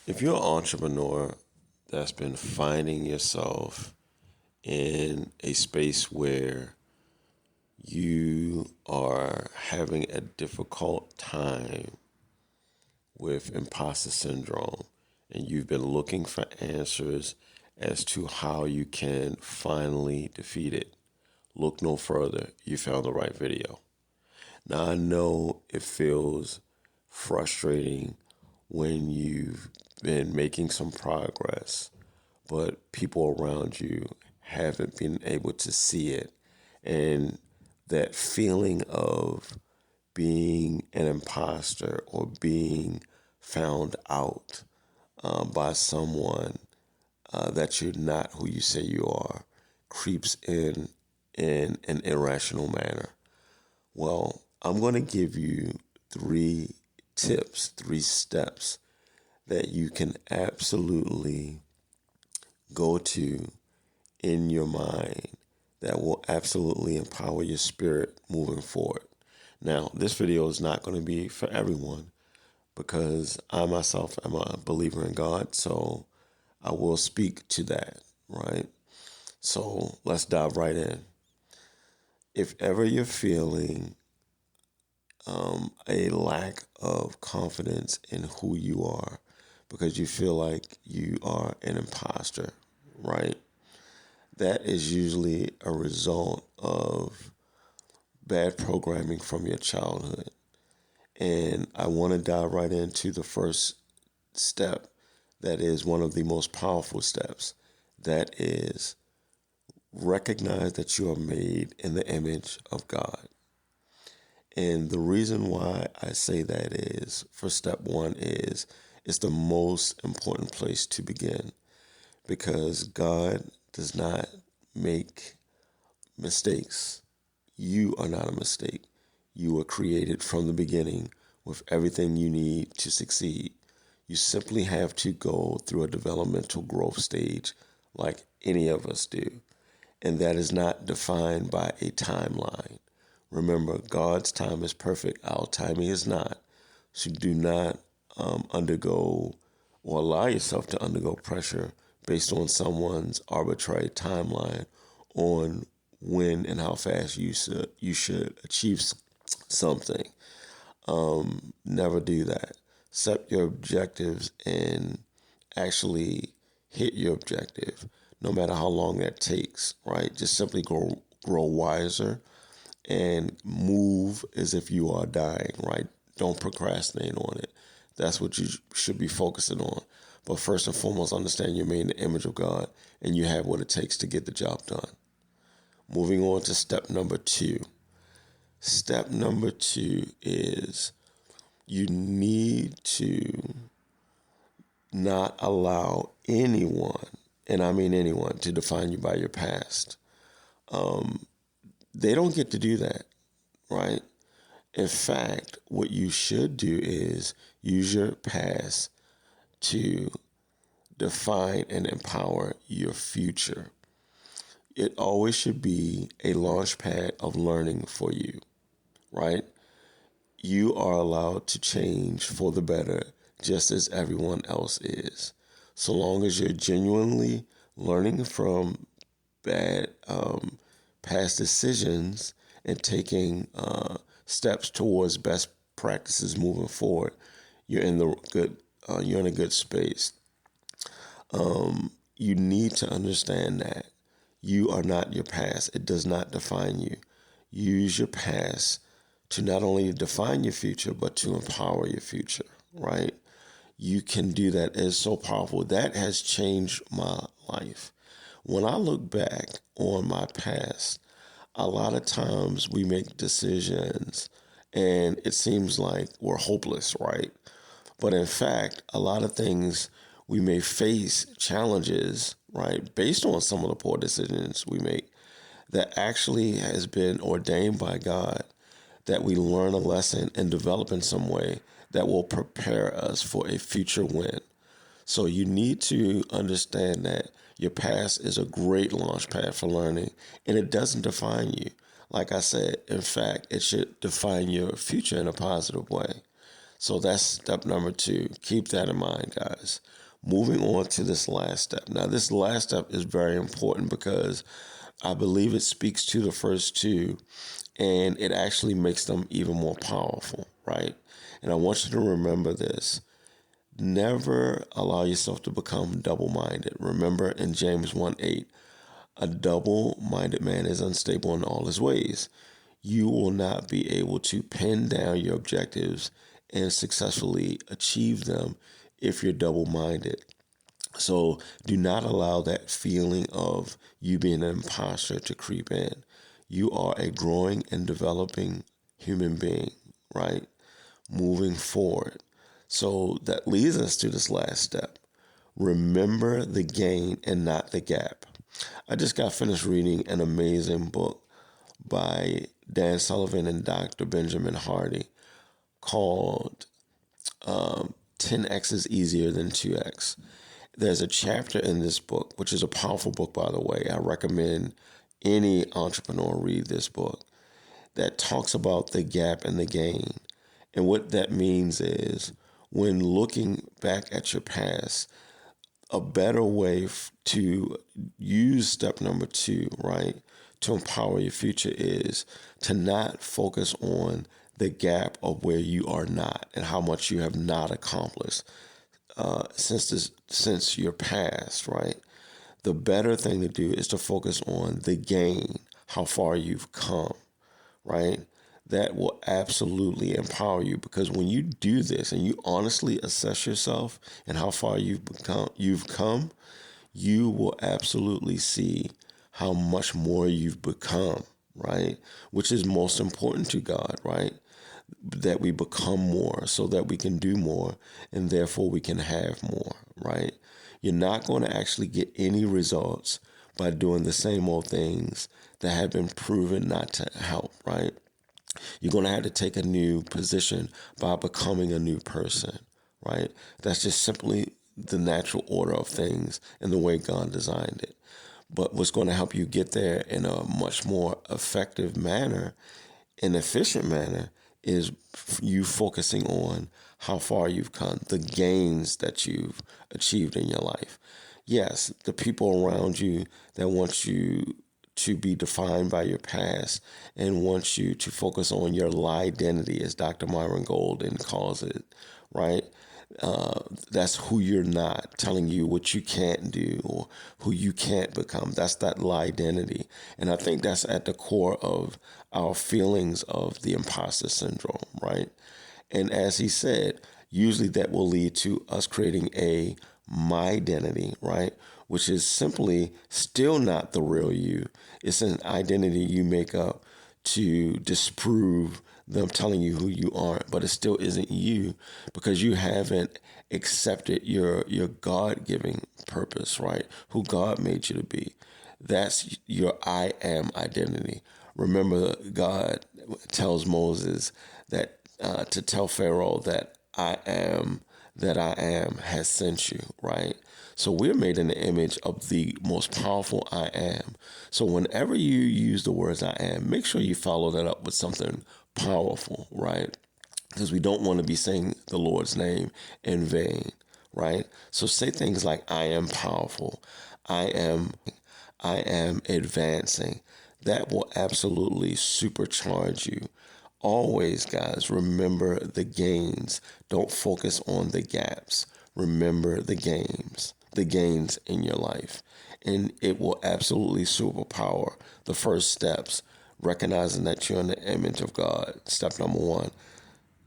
If you're an entrepreneur that's been finding yourself in a space where you are having a difficult time with imposter syndrome and you've been looking for answers as to how you can finally defeat it, look no further. You found the right video. Now, I know it feels frustrating when you've been making some progress, but people around you haven't been able to see it. And that feeling of being an imposter or being found out by someone that you're not who you say you are creeps in an irrational manner. Well, I'm going to give you 3 tips, 3 steps that you can absolutely go to in your mind that will absolutely empower your spirit moving forward. Now, this video is not going to be for everyone because I myself am a believer in God, so I will speak to that, right? So let's dive right in. If ever you're feeling a lack of confidence in who you are because you feel like you are an imposter, right? That is usually a result of bad programming from your childhood. And I want to dive right into the first step that is one of the most powerful steps. That is recognize that you are made in the image of God. And the reason why I say that is, for step one, is it's the most important place to begin because God does not make mistakes. You are not a mistake. You were created from the beginning with everything you need to succeed. You simply have to go through a developmental growth stage like any of us do. And that is not defined by a timeline. Remember, God's time is perfect. Our timing is not. So do not undergo or allow yourself to undergo pressure based on someone's arbitrary timeline on when and how fast you should achieve something. Never do that. Set your objectives and actually hit your objective, no matter how long that takes, right? Just simply grow wiser and move as if you are dying, right? Don't procrastinate on it. That's what you should be focusing on. But first and foremost, understand you're made in the image of God and you have what it takes to get the job done. Moving on to step number 2. Step number 2 is you need to not allow anyone, and I mean anyone, to define you by your past. They don't get to do that, right? In fact, what you should do is use your past to define and empower your future. It always should be a launch pad of learning for you, right? You are allowed to change for the better just as everyone else is. So long as you're genuinely learning from bad past decisions and taking steps towards best practices moving forward, you're in a good space. You need to understand that you are not your past. It does not define you. Use your past to not only define your future, but to empower your future, right? You can do that. It's so powerful. That has changed my life. When I look back on my past, a lot of times we make decisions and it seems like we're hopeless, right? But in fact, a lot of things we may face challenges, right, based on some of the poor decisions we make that actually has been ordained by God, that we learn a lesson and develop in some way that will prepare us for a future win. So you need to understand that your past is a great launch pad for learning, and it doesn't define you. Like I said, in fact, it should define your future in a positive way. So that's step number 2. Keep that in mind, guys. Moving on to this last step. Now, this last step is very important because I believe it speaks to the first 2, and it actually makes them even more powerful, right? And I want you to remember this. Never allow yourself to become double-minded. Remember in James 1:8, a double-minded man is unstable in all his ways. You will not be able to pin down your objectives and successfully achieve them if you're double-minded. So do not allow that feeling of you being an imposter to creep in. You are a growing and developing human being, right? Moving forward. So that leads us to this last step. Remember the gain and not the gap. I just got finished reading an amazing book by Dan Sullivan and Dr. Benjamin Hardy called 10X is Easier Than 2X. There's a chapter in this book, which is a powerful book, by the way. I recommend any entrepreneur read this book, that talks about the gap and the gain. And what that means is when looking back at your past, a better way to use step number 2, right, to empower your future is to not focus on the gap of where you are not and how much you have not accomplished since your past, right? The better thing to do is to focus on the gain, how far you've come, right? That will absolutely empower you, because when you do this and you honestly assess yourself and how far you've come, you will absolutely see how much more you've become, right? Which is most important to God, right? That we become more so that we can do more and therefore we can have more, right? You're not going to actually get any results by doing the same old things that have been proven not to help, right? You're going to have to take a new position by becoming a new person, right? That's just simply the natural order of things and the way God designed it. But what's going to help you get there in a much more effective manner, an efficient manner, is you focusing on how far you've come, the gains that you've achieved in your life. Yes, the people around you that want you to be defined by your past and want you to focus on your lie identity, as Dr. Myron Golden calls it, right? That's who you're not, telling you what you can't do or who you can't become. That's that lie identity. And I think that's at the core of our feelings of the imposter syndrome, right? And as he said, usually that will lead to us creating a my identity, right? Which is simply still not the real you. It's an identity you make up to disprove them telling you who you aren't, but it still isn't you because you haven't accepted your God-given purpose, right? Who God made you to be. That's your I am identity. Remember, God tells Moses that to tell Pharaoh that I am has sent you, right? So we're made in the image of the most powerful I am. So whenever you use the words I am, make sure you follow that up with something powerful, right? Because we don't want to be saying the Lord's name in vain, right? So say things like I am powerful, I am advancing. That will absolutely supercharge you. Always, guys, remember the gains. Don't focus on the gaps. Remember the gains in your life. And it will absolutely superpower the first steps, recognizing that you're in the image of God. Step number 1.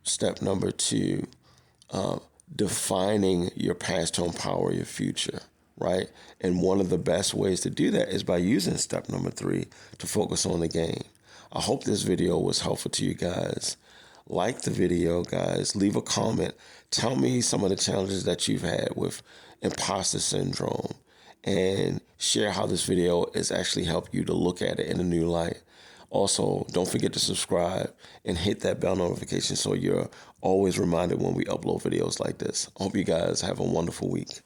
Step number 2, defining your past to empower your future, right? And one of the best ways to do that is by using step number 3 to focus on the gain. I hope this video was helpful to you guys. Like the video, guys. Leave a comment. Tell me some of the challenges that you've had with imposter syndrome and share how this video has actually helped you to look at it in a new light. Also, don't forget to subscribe and hit that bell notification so you're always reminded when we upload videos like this. I hope you guys have a wonderful week.